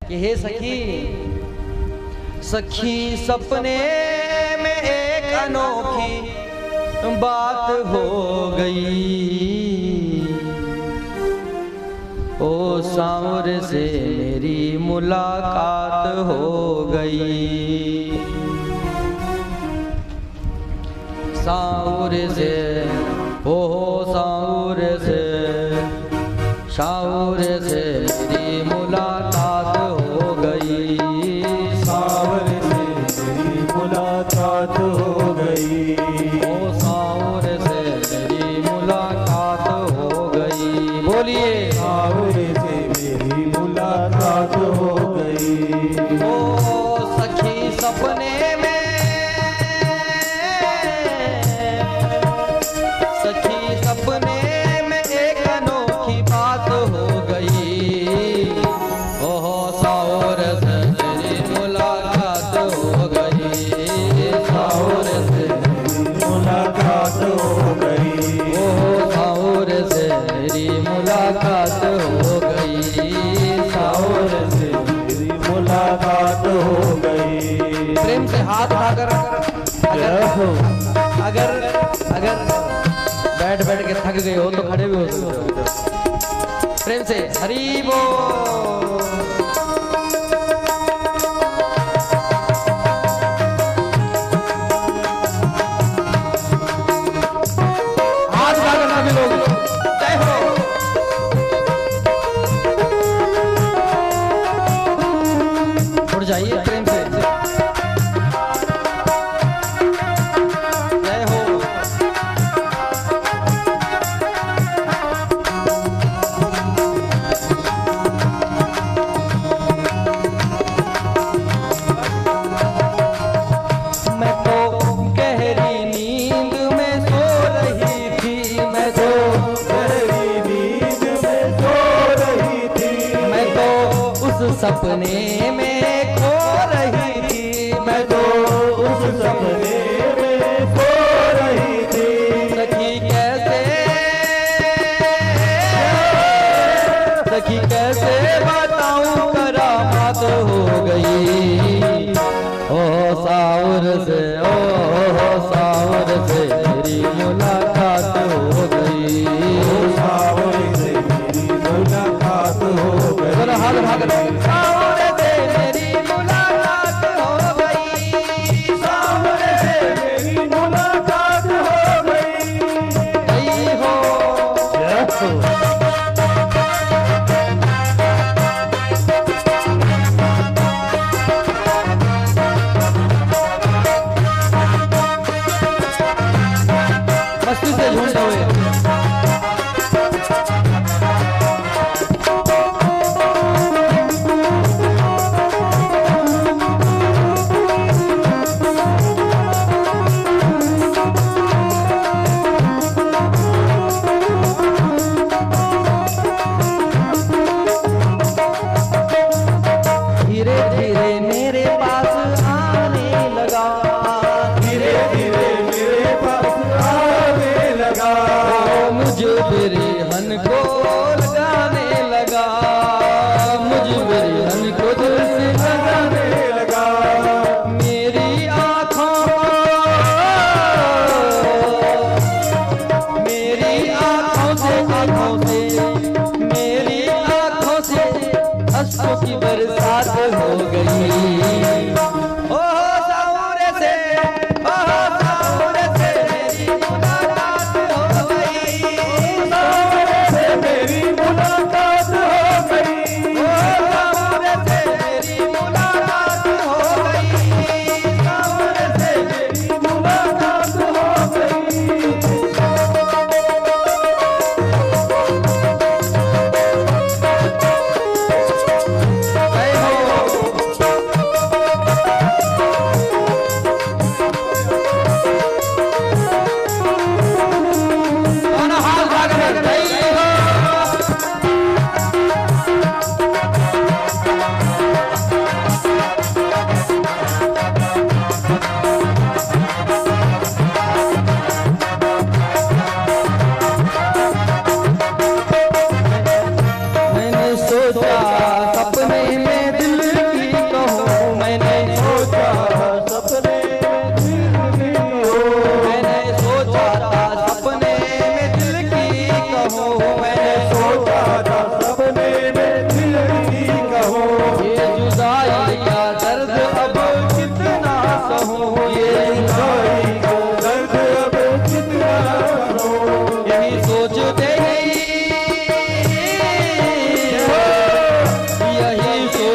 कि हे सखी, सखी सपने में एक अनोखी बात हो गई, ओ सांवर से मेरी मुलाकात हो गई। सांवर से ओ सांवर से, सांवर से मेरी मुलाकात हो गई। सांवर से मेरी मुलाकात हो गई, ओ सांवर से मेरी मुलाकात हो गई। बोलिए सांवर से मेरी मुलाकात हो गई। ओ सखी सपने में, सखी सपने में एक अनोखी बात हो गई, ओह सांवर से मेरी मुलाकात हो गई। सांवर से मुलाकात हो गई, ओह सांवर से मेरी मुलाकात हो गई। सांवर से मेरी मुलाकात हो गई। प्रेम से हाथ उठाकर अगर अगर बैठ बैठ के थक गए हो तो खड़े भी हो सकते हो। प्रेम से हरि बोल। हाथ उठाकर सभी लोग जय हो। उठ जाइए प्रेम से जय हो। मैं तो गहरी नींद में सो रही थी, मैं तो गहरी नींद में सो रही थी, मैं तो उस सपने में खो रही थी, मैं तो उस सपने में सो रही थी। सखी कैसे, सखी कैसे बताऊं करामात हो गई, ओ सांवर से, ओ सांवर से मेरी मुलाकात हो गई। सांवर से मेरी मुलाकात हो गई। बोलो हाथ भाग सांवर से मेरी मुलाकात हो गई। सांवर से मेरी मुलाकात हो गई। जय हो। मस्ती से झूमते हुए धीरे धीरे मेरे पास आने लगा, धीरे धीरे मेरे पास आने लगा। मुझे बिरहन को लगाने लगा, मुझे बिरहन को दिल से लगाने लगा। मेरी आँखों, मेरी आँखों से, आँखों से, मेरी आँखों से अश्कों की बरसात हो गई। ओ सांवर से, ओ सांवर से मेरी मुलाकात हो गई। सांवर से मेरी मुलाकात हो गई। ओ सांवर से मेरी मुलाकात हो गई। सांवर से मेरी मुलाकात हो गई। जय हो।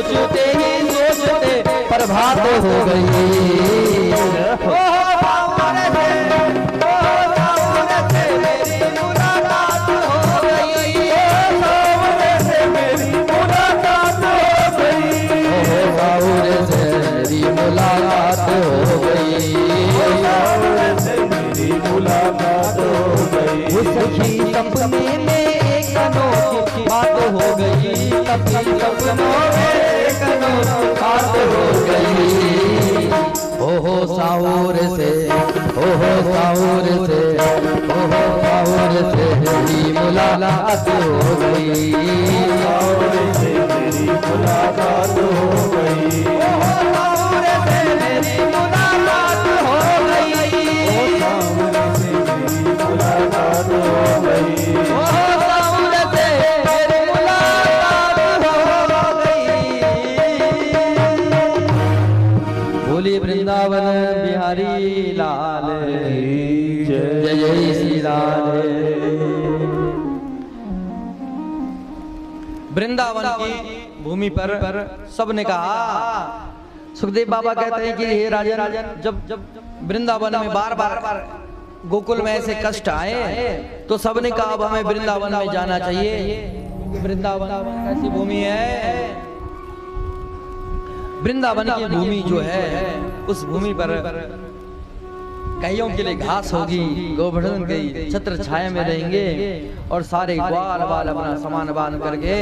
सोचते ही सोचते प्रभात हो गई। ओ सावन से मेरी मुलाकात हो गई। सावन से मेरी मुलाकात हो गई। सावन से मेरी मुलाकात हो गई। सावन से मेरी मुलाकात हो गई। वो सखी सपने में एक अनोखी बात हो गई। सखी सपनों में एक अनोखी बात हो गई। हो साहुर से, हो साहुर से, हो साहुर से मेरी मुलाकात हो गई। सावन से मेरी मुलाकात हो गई। साहुर से मेरी मुलाकात हो गई। सावन से मेरी मुलाकात हो गई। साहुर से मेरी मुलाकात हो गई। बोलिए वृंदावन बिहारी लाल जय जय श्री राम। वृंदावन की भूमि पर सबने कहा, सुखदेव बाबा कहते हैं कि हे राजन, जब वृंदावन में बार बार गोकुल में ऐसे कष्ट आए तो सबने कहा अब हमें वृंदावन में जाना चाहिए। वृंदावन ऐसी भूमि है, वृंदावन की भूमि जो है उस भूमि पर गायों के लिए घास होगी, गोवर्धन की छत्र छाया में रहेंगे और सारे ग्वाल बाल अपना सामान बांध करके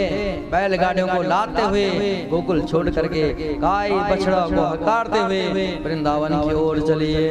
बैलगाड़ियों को लाते हुए गोकुल छोड़ करके गाय बछड़ा को हकारते हुए वृंदावन की ओर चलिए।